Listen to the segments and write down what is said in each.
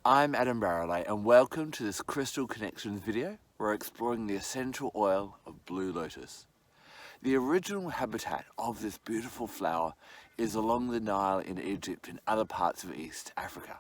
I'm Adam Barralet and welcome to this Crystal Connections video where we're exploring the essential oil of Blue Lotus. The original habitat of this beautiful flower is along the Nile in Egypt and other parts of East Africa.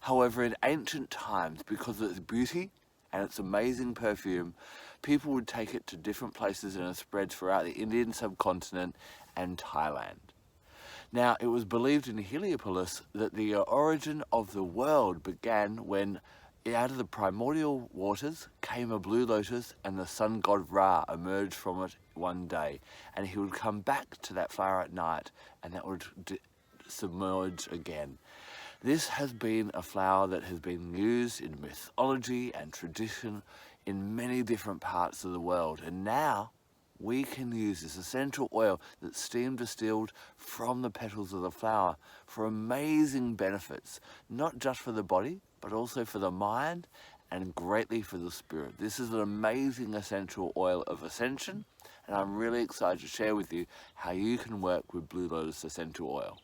However, in ancient times, because of its beauty and its amazing perfume, people would take it to different places and it spread throughout the Indian subcontinent and Thailand. Now, it was believed in Heliopolis that the origin of the world began when out of the primordial waters came a blue lotus and the sun god Ra emerged from it one day, and he would come back to that flower at night and that would submerge again. This has been a flower that has been used in mythology and tradition in many different parts of the world, and now we can use this essential oil that's steam distilled from the petals of the flower for amazing benefits, not just for the body, but also for the mind and greatly for the spirit. This is an amazing essential oil of Ascension, and I'm really excited to share with you how you can work with Blue Lotus essential oil.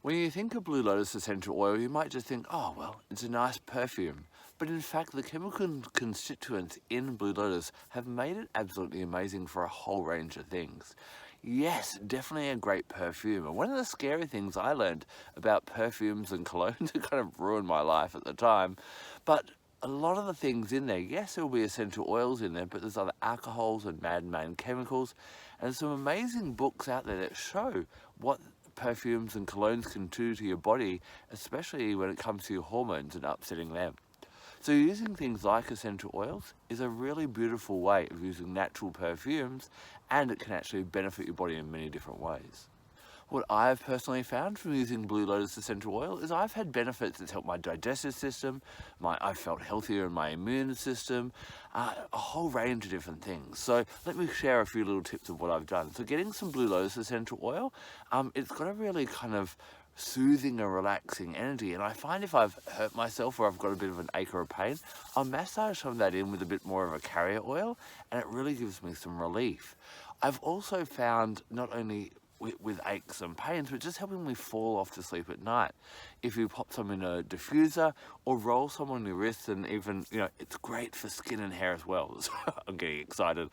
When you think of Blue Lotus essential oil, you might just think, oh, well, it's a nice perfume. But in fact, the chemical constituents in Blue Lotus have made it absolutely amazing for a whole range of things. Yes, definitely a great perfume. And one of the scary things I learned about perfumes and colognes, it kind of ruined my life at the time, but a lot of the things in there, yes, there will be essential oils in there, but there's other alcohols and man-made chemicals, and there's some amazing books out there that show what perfumes and colognes can do to your body, especially when it comes to your hormones and upsetting them. So using things like essential oils is a really beautiful way of using natural perfumes, and it can actually benefit your body in many different ways. What I've personally found from using Blue Lotus essential oil is I've had benefits that's helped my digestive system, I've felt healthier in my immune system, a whole range of different things. So let me share a few little tips of what I've done. So getting some Blue Lotus essential oil, it's got a really kind of soothing and relaxing energy, and I find if I've hurt myself or I've got a bit of an ache or a pain, I'll massage some of that in with a bit more of a carrier oil, and it really gives me some relief. I've also found not only with aches and pains, but just helping me fall off to sleep at night. If you pop some in a diffuser or roll some on your wrist, and even, it's great for skin and hair as well. I'm getting excited.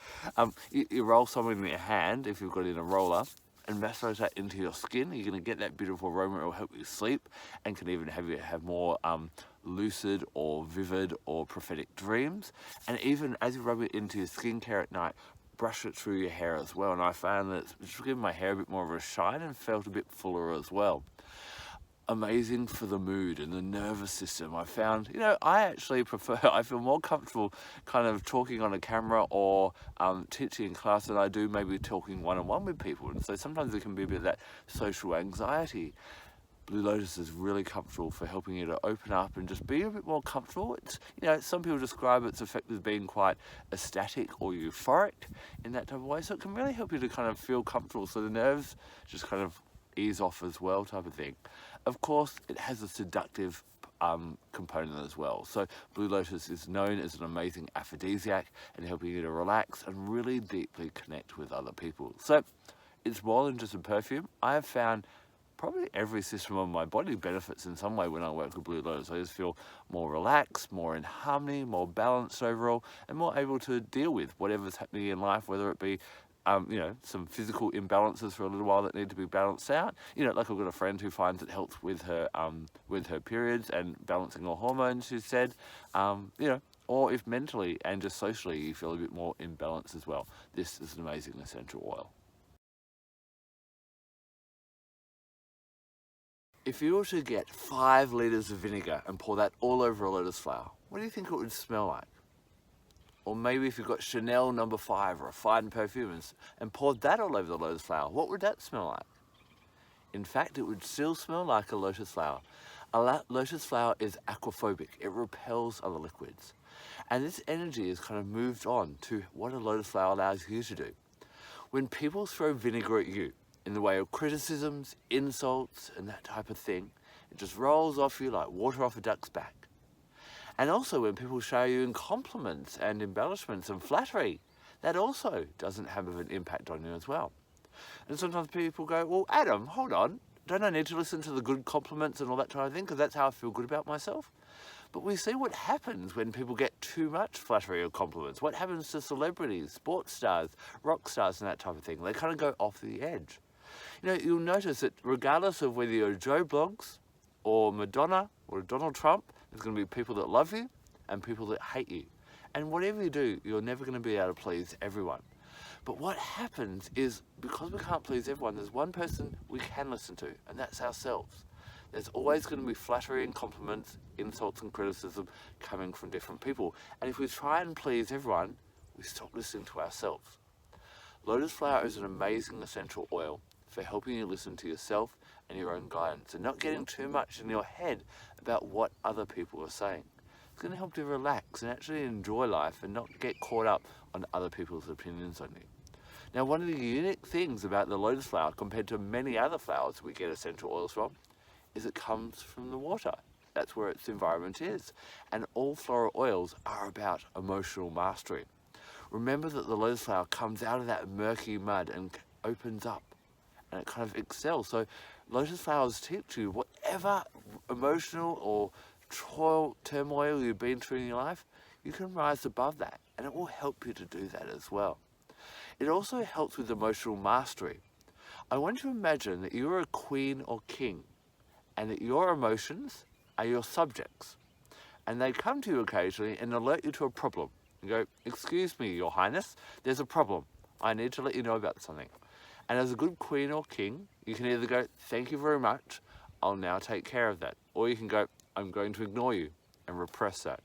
You roll some in your hand if you've got it in a roller, and massage that into your skin. You're going to get that beautiful aroma. It will help you sleep and can even have you have more lucid or vivid or prophetic dreams. And even as you rub it into your skincare at night, brush it through your hair as well. And I found that it's given my hair a bit more of a shine and felt a bit fuller as well. Amazing for the mood and the nervous system. I found, I actually I feel more comfortable kind of talking on a camera or teaching in class than I do maybe talking one-on-one with people. And so sometimes there can be a bit of that social anxiety. Blue Lotus is really comfortable for helping you to open up and just be a bit more comfortable. It's, some people describe its effect as being quite ecstatic or euphoric in that type of way. So it can really help you to kind of feel comfortable. So the nerves just kind of ease off as well, type of thing. Of course, it has a seductive component as well. So Blue Lotus is known as an amazing aphrodisiac and helping you to relax and really deeply connect with other people. So it's more than just a perfume. I have found probably every system of my body benefits in some way when I work with Blue Lotus. I just feel more relaxed, more in harmony, more balanced overall, and more able to deal with whatever's happening in life, whether it be some physical imbalances for a little while that need to be balanced out. Like I've got a friend who finds it helps with her periods and balancing her hormones, who said, or if mentally and just socially you feel a bit more in balance as well. This is an amazing essential oil. If you were to get 5 litres of vinegar and pour that all over a lotus flower, what do you think it would smell like? Or maybe if you've got Chanel No. 5 or a fine perfume and poured that all over the lotus flower, what would that smell like? In fact, it would still smell like a lotus flower. A lotus flower is aquaphobic. It repels other liquids. And this energy is kind of moved on to what a lotus flower allows you to do. When people throw vinegar at you, in the way of criticisms, insults, and that type of thing, it just rolls off you like water off a duck's back. And also when people shower you in compliments and embellishments and flattery, that also doesn't have an impact on you as well. And sometimes people go, well, Adam, hold on, don't I need to listen to the good compliments and all that kind of thing, because that's how I feel good about myself? But we see what happens when people get too much flattery or compliments. What happens to celebrities, sports stars, rock stars and that type of thing? They kind of go off the edge. You know, you'll notice that regardless of whether you're Joe Bloggs or Madonna or Donald Trump, there's going to be people that love you and people that hate you. And whatever you do, you're never going to be able to please everyone. But what happens is, because we can't please everyone, there's one person we can listen to, and that's ourselves. There's always going to be flattery and compliments, insults and criticism coming from different people. And if we try and please everyone, we stop listening to ourselves. Lotus flower is an amazing essential oil for helping you listen to yourself and your own guidance, and not getting too much in your head about what other people are saying. It's going to help you relax and actually enjoy life and not get caught up on other people's opinions on you. Now, one of the unique things about the lotus flower compared to many other flowers we get essential oils from is it comes from the water. That's where its environment is. And all floral oils are about emotional mastery. Remember that the lotus flower comes out of that murky mud and opens up, and it kind of excels. So lotus flowers teach you whatever emotional or turmoil you've been through in your life, you can rise above that, and it will help you to do that as well. It also helps with emotional mastery. I want you to imagine that you're a queen or king, and that your emotions are your subjects, and they come to you occasionally and alert you to a problem. You go, "Excuse me, your highness, there's a problem. I need to let you know about something." And as a good queen or king, you can either go, "Thank you very much, I'll now take care of that." Or you can go, "I'm going to ignore you," and repress that.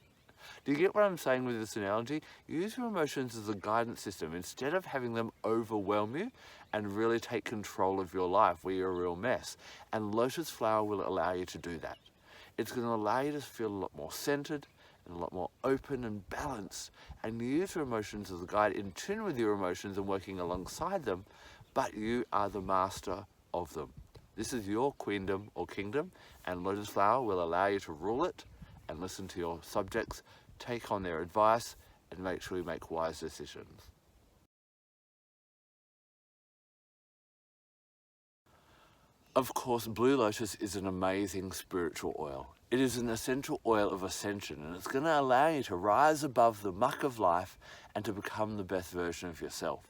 Do you get what I'm saying with this analogy? Use your emotions as a guidance system instead of having them overwhelm you, and really take control of your life where you're a real mess. And lotus flower will allow you to do that. It's going to allow you to feel a lot more centered and a lot more open and balanced, and use your emotions as a guide, in tune with your emotions and working alongside them, but you are the master of them. This is your queendom or kingdom, and lotus flower will allow you to rule it and listen to your subjects, take on their advice, and make sure you make wise decisions. Of course, Blue Lotus is an amazing spiritual oil. It is an essential oil of Ascension, and it's going to allow you to rise above the muck of life and to become the best version of yourself.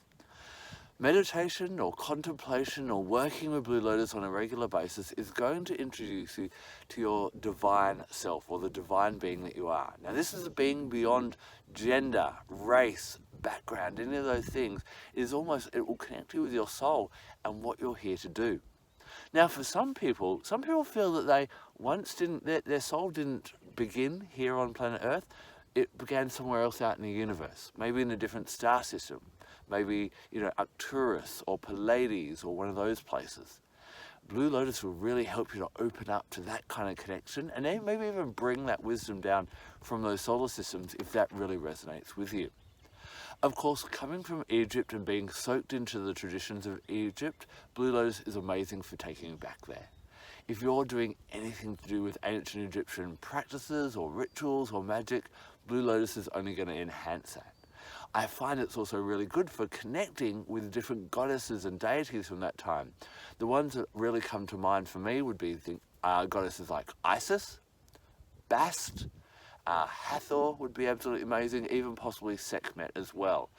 Meditation or contemplation or working with Blue Lotus on a regular basis is going to introduce you to your divine self, or the divine being that you are. Now, this is a being beyond gender, race, background, any of those things. It will connect you with your soul and what you're here to do. Now, for some people feel that their soul didn't begin here on planet Earth. It began somewhere else out in the universe, maybe in a different star system, maybe, Arcturus or Pleiades or one of those places. Blue Lotus will really help you to open up to that kind of connection, and then maybe even bring that wisdom down from those solar systems if that really resonates with you. Of course, coming from Egypt and being soaked into the traditions of Egypt, Blue Lotus is amazing for taking you back there. If you're doing anything to do with ancient Egyptian practices or rituals or magic, Blue Lotus is only going to enhance that. I find it's also really good for connecting with different goddesses and deities from that time. The ones that really come to mind for me would be goddesses like Isis, Bast, Hathor would be absolutely amazing, even possibly Sekhmet as well.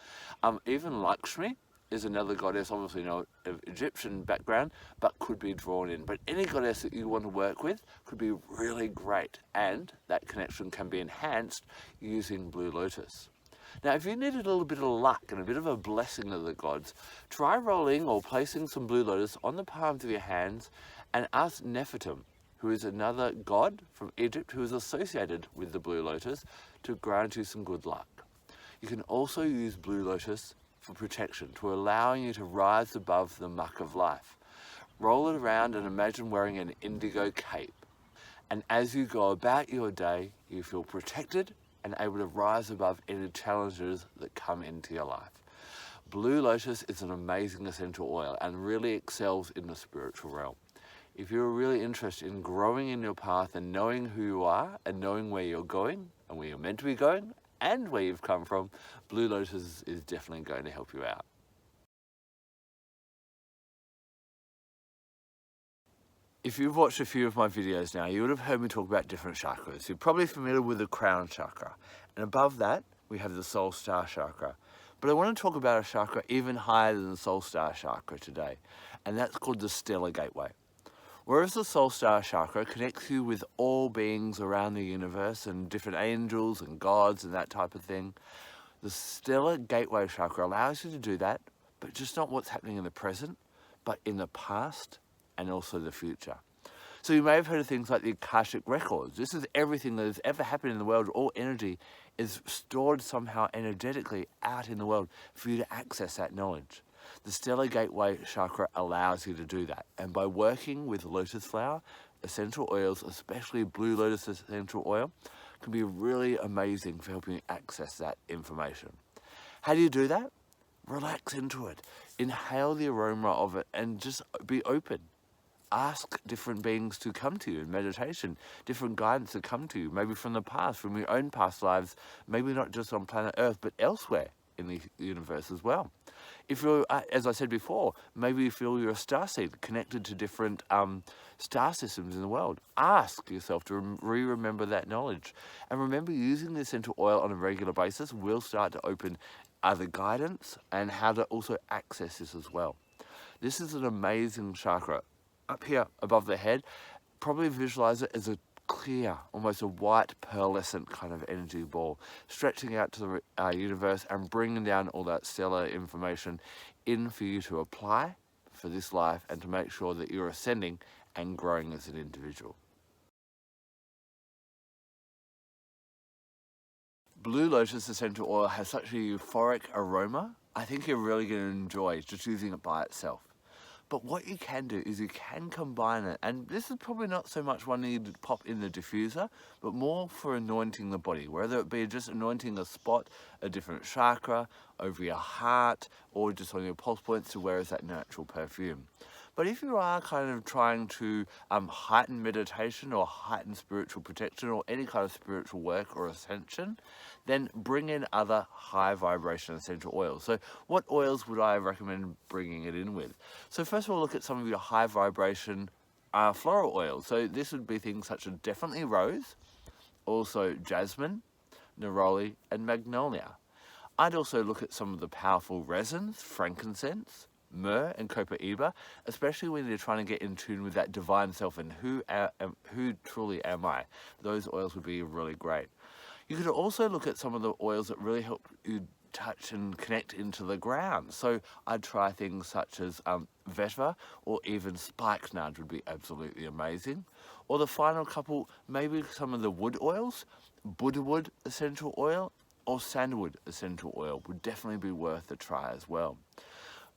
Even Lakshmi is another goddess, obviously of Egyptian background, but could be drawn in. But any goddess that you want to work with could be really great, and that connection can be enhanced using Blue Lotus. Now, if you need a little bit of luck and a bit of a blessing of the gods, try rolling or placing some Blue Lotus on the palms of your hands and ask Nefertum, who is another god from Egypt who is associated with the Blue Lotus, to grant you some good luck. You can also use Blue Lotus for protection, to allowing you to rise above the muck of life. Roll it around and imagine wearing an indigo cape. And as you go about your day, you feel protected and able to rise above any challenges that come into your life. Blue Lotus is an amazing essential oil and really excels in the spiritual realm. If you're really interested in growing in your path and knowing who you are and knowing where you're going and where you're meant to be going and where you've come from, Blue Lotus is definitely going to help you out. If you've watched a few of my videos now, you would have heard me talk about different chakras. You're probably familiar with the crown chakra. And above that, we have the soul star chakra. But I want to talk about a chakra even higher than the soul star chakra today. And that's called the stellar gateway. Whereas the soul star chakra connects you with all beings around the universe and different angels and gods and that type of thing, the stellar gateway chakra allows you to do that, but just not what's happening in the present, but in the past and also the future. So you may have heard of things like the Akashic records. This is everything that has ever happened in the world. All energy is stored somehow energetically out in the world for you to access that knowledge. The stellar gateway chakra allows you to do that. And by working with lotus flower, essential oils, especially Blue Lotus essential oil, can be really amazing for helping you access that information. How do you do that? Relax into it. Inhale the aroma of it and just be open. Ask different beings to come to you in meditation, different guidance to come to you, maybe from the past, from your own past lives, maybe not just on planet Earth, but elsewhere in the universe as well. If you're, as I said before, maybe you feel you're a starseed connected to different star systems in the world. Ask yourself to remember that knowledge. And remember, using the essential oil on a regular basis will start to open other guidance and how to also access this as well. This is an amazing chakra. Up here above the head, probably visualize it as a clear, almost a white pearlescent kind of energy ball, stretching out to the universe and bringing down all that stellar information in for you to apply for this life and to make sure that you're ascending and growing as an individual. Blue Lotus essential oil has such a euphoric aroma. I think you're really going to enjoy just using it by itself. But what you can do is you can combine it, and this is probably not so much one you need to pop in the diffuser, but more for anointing the body, whether it be just anointing a spot, a different chakra, over your heart, or just on your pulse points to wear as that natural perfume. But if you are kind of trying to heighten meditation or heighten spiritual protection or any kind of spiritual work or ascension, then bring in other high vibration essential oils. So what oils would I recommend bringing it in with? So first of all, look at some of your high vibration floral oils. So this would be things such as definitely rose, also jasmine, neroli, and magnolia. I'd also look at some of the powerful resins, frankincense, myrrh and copaiba, especially when you're trying to get in tune with that divine self and who truly am I. Those oils would be really great. You could also look at some of the oils that really help you touch and connect into the ground. So I'd try things such as vetiver or even spikenard would be absolutely amazing. Or the final couple, maybe some of the wood oils, Buddhawood essential oil or sandalwood essential oil would definitely be worth a try as well.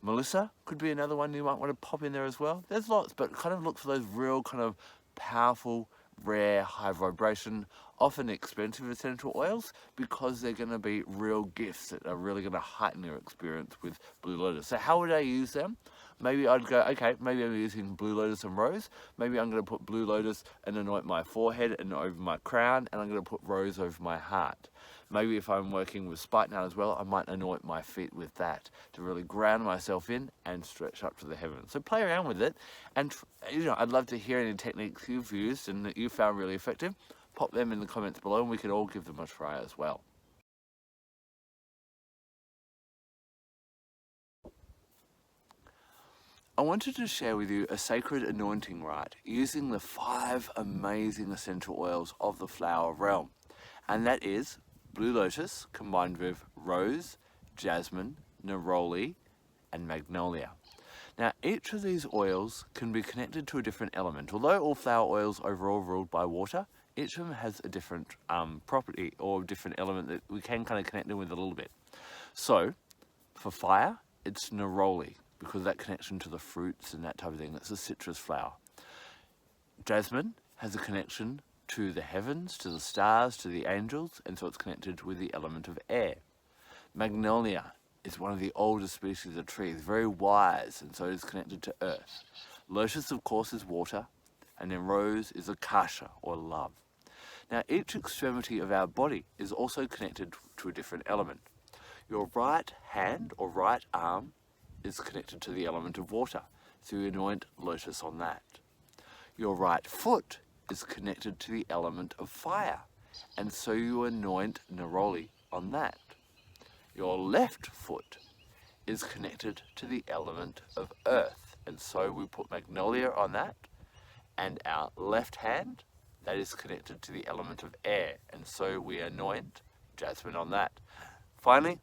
Melissa could be another one you might want to pop in there as well. There's lots, but kind of look for those real kind of powerful, rare, high vibration, often expensive essential oils because they're going to be real gifts that are really going to heighten your experience with Blue Lotus. So how would I use them? Maybe I'd go, okay, maybe I'm using Blue Lotus and rose. Maybe I'm going to put Blue Lotus and anoint my forehead and over my crown, and I'm going to put rose over my heart. Maybe if I'm working with spikenard as well, I might anoint my feet with that to really ground myself in and stretch up to the heavens. So play around with it, and I'd love to hear any techniques you've used and that you found really effective. Pop them in the comments below and we can all give them a try as well. I wanted to share with you a sacred anointing rite using the 5 amazing essential oils of the flower realm, and that is Blue Lotus combined with rose, jasmine, neroli, and magnolia. Now, each of these oils can be connected to a different element. Although all flower oils are overall ruled by water, each of them has a different property or different element that we can kind of connect them with a little bit. So, for fire, it's neroli, because of that connection to the fruits and that type of thing. That's a citrus flower. Jasmine has a connection to the heavens, to the stars, to the angels, and so it's connected with the element of air. Magnolia is one of the oldest species of trees, very wise, and so it is connected to earth. Lotus, of course, is water, and then rose is akasha, or love. Now, each extremity of our body is also connected to a different element. Your right hand or right arm is connected to the element of water, so you anoint lotus on that. Your right foot is connected to the element of fire, and so you anoint neroli on that. Your left foot is connected to the element of earth, and so we put magnolia on that, and our left hand, that is connected to the element of air, and so we anoint jasmine on that. Finally,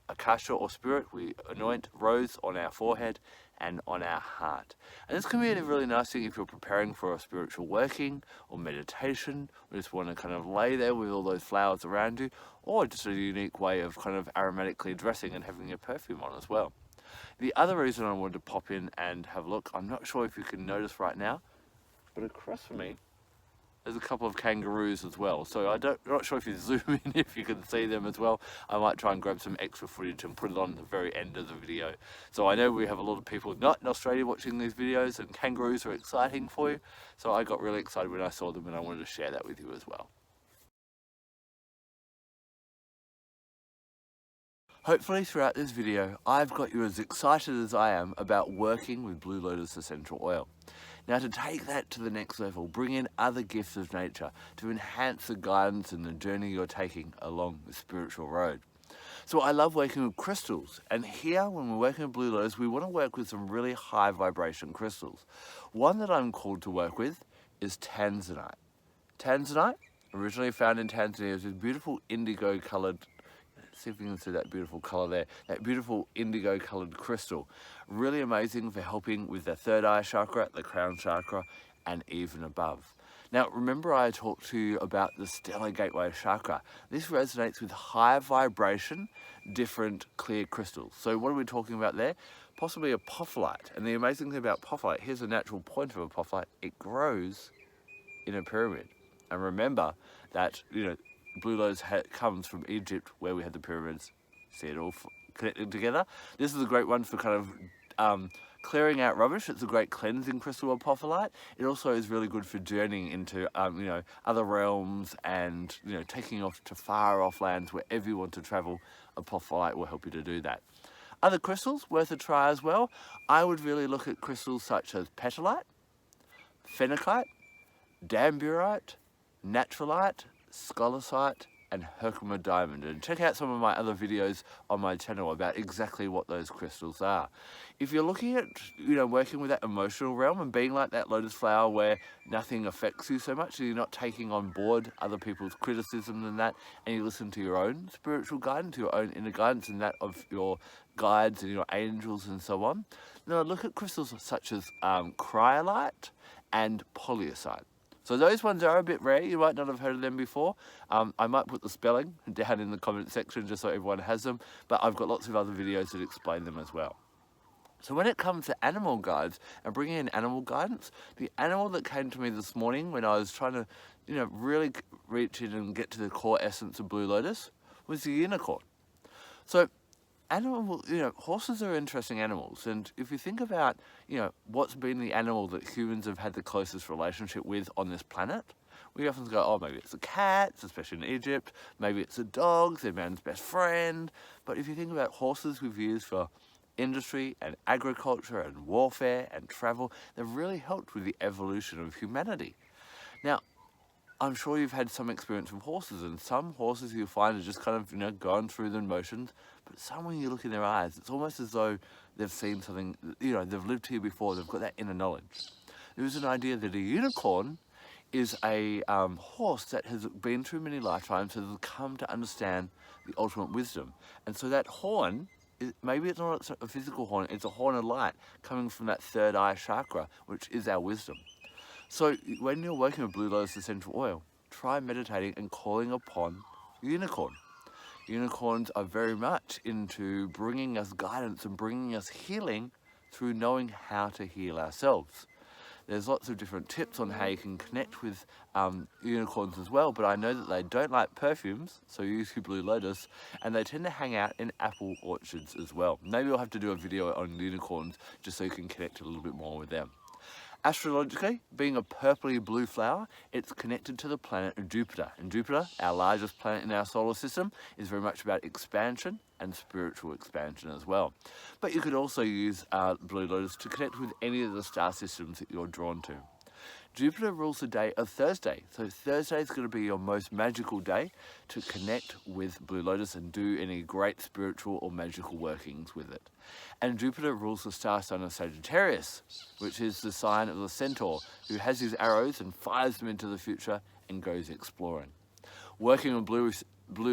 akasha or spirit, we anoint rose on our forehead and on our heart. And this can be a really nice thing if you're preparing for a spiritual working or meditation, or just want to kind of lay there with all those flowers around you, or just a unique way of kind of aromatically dressing and having your perfume on as well. The other reason I wanted to pop in and have a look, I'm not sure if you can notice right now, but across from me there's a couple of kangaroos as well. So I'm not sure if you zoom in, if you can see them as well. I might try and grab some extra footage and put it on the very end of the video. So I know we have a lot of people not in Australia watching these videos, and kangaroos are exciting for you. So I got really excited when I saw them, and I wanted to share that with you as well. Hopefully throughout this video, I've got you as excited as I am about working with Blue Lotus essential oil. Now, to take that to the next level, bring in other gifts of nature to enhance the guidance and the journey you're taking along the spiritual road. So I love working with crystals, and here when we're working with Blue Lotus, we want to work with some really high vibration crystals. One that I'm called to work with is Tanzanite. Tanzanite, originally found in Tanzania, is this beautiful indigo coloured, see if you can see that beautiful colour there, that beautiful indigo coloured crystal. Really amazing for helping with the third eye chakra, the crown chakra, and even above. Now remember I talked to you about the stellar gateway chakra. This resonates with high vibration, different clear crystals. So what are we talking about there? Possibly Apophyllite. And the amazing thing about Apophyllite, here's a natural point of Apophyllite, it grows in a pyramid. And remember that, Blue Lotus comes from Egypt, where we had the pyramids. See it all connected together. This is a great one for kind of clearing out rubbish. It's a great cleansing crystal, Apophyllite. It also is really good for journeying into other realms and taking off to far off lands. Wherever you want to travel, Apophyllite will help you to do that. Other crystals worth a try as well. I would really look at crystals such as Petalite, Phenacite, Danburite, Natrolite, Scolecite, and Herkimer diamond, and check out some of my other videos on my channel about exactly what those crystals are. If you're looking at working with that emotional realm and being like that lotus flower where nothing affects you so much, and you're not taking on board other people's criticism and that, and you listen to your own spiritual guidance, your own inner guidance, and that of your guides and your angels and so on, now look at crystals such as cryolite and polysite. So those ones are a bit rare. You might not have heard of them before. I might put the spelling down in the comment section just so everyone has them, but I've got lots of other videos that explain them as well. So when it comes to animal guides and bringing in animal guidance, the animal that came to me this morning when I was trying to, really reach in and get to the core essence of Blue Lotus was the unicorn. So horses are interesting animals, and if you think about, what's been the animal that humans have had the closest relationship with on this planet, we often go, oh, maybe it's the cats, especially in Egypt, maybe it's the dogs, they're man's best friend. But if you think about horses we've used for industry and agriculture and warfare and travel, they've really helped with the evolution of humanity. Now, I'm sure you've had some experience with horses, and some horses you'll find are just kind of, going through the motions, but some when you look in their eyes, it's almost as though they've seen something, they've lived here before, they've got that inner knowledge. There's an idea that a unicorn is a horse that has been through many lifetimes, so they've come to understand the ultimate wisdom. And so that horn, maybe it's not a physical horn, it's a horn of light coming from that third eye chakra, which is our wisdom. So when you're working with Blue Lotus essential oil, try meditating and calling upon unicorn. Unicorns are very much into bringing us guidance and bringing us healing through knowing how to heal ourselves. There's lots of different tips on how you can connect with unicorns as well, but I know that they don't like perfumes, so use your Blue Lotus, and they tend to hang out in apple orchards as well. Maybe I'll have to do a video on unicorns just so you can connect a little bit more with them. Astrologically, being a purpley blue flower, it's connected to the planet of Jupiter. And Jupiter, our largest planet in our solar system, is very much about expansion and spiritual expansion as well. But you could also use Blue Lotus to connect with any of the star systems that you're drawn to. Jupiter rules the day of Thursday, so Thursday is going to be your most magical day to connect with Blue Lotus and do any great spiritual or magical workings with it. And Jupiter rules the star sign of Sagittarius, which is the sign of the centaur, who has his arrows and fires them into the future and goes exploring. Working on Blue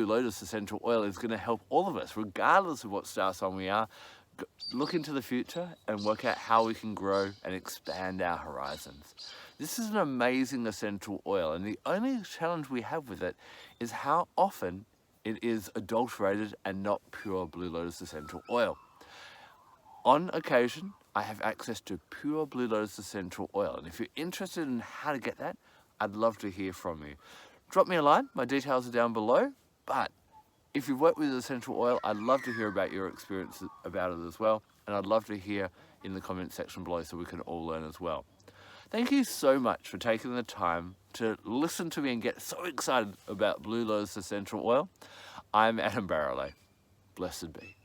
Lotus essential oil is going to help all of us, regardless of what star sign we are, look into the future and work out how we can grow and expand our horizons. This is an amazing essential oil, and the only challenge we have with it is how often it is adulterated and not pure Blue Lotus essential oil. On occasion, I have access to pure Blue Lotus essential oil, and if you're interested in how to get that, I'd love to hear from you. Drop me a line, my details are down below, but if you've worked with essential oil, I'd love to hear about your experience about it as well, and I'd love to hear in the comment section below so we can all learn as well. Thank you so much for taking the time to listen to me and get so excited about Blue Lotus essential oil. I'm Barralet. Blessed be.